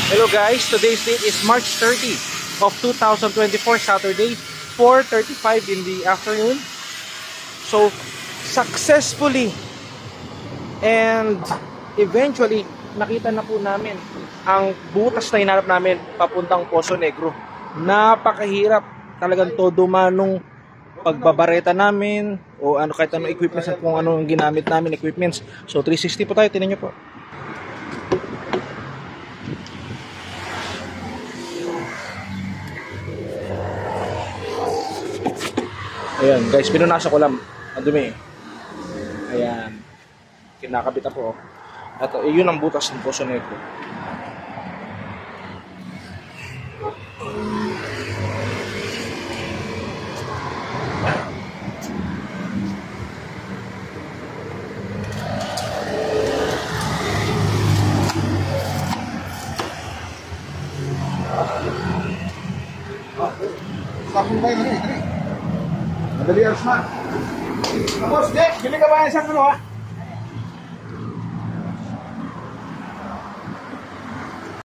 Hello guys, today's date is March 30 of 2024, Saturday, 4:35 in the afternoon. So, successfully and eventually, nakita na po namin ang butas na hinarap namin papuntang Poso Negro. Napakahirap, talagang todo manong pagbabareta namin o ano kahit anong equipments at kung anong ginamit namin equipments. So, 360 po tayo, tingnan nyo po. Ayan guys, pinunasan ko lang. Ang dumi. Ayan. Kinakabit na po. At yun ang butas ng Poso Negro. Sakong tayo na rin. Madali aras na. Tapos, Jack, bili ka ba isang ano ha?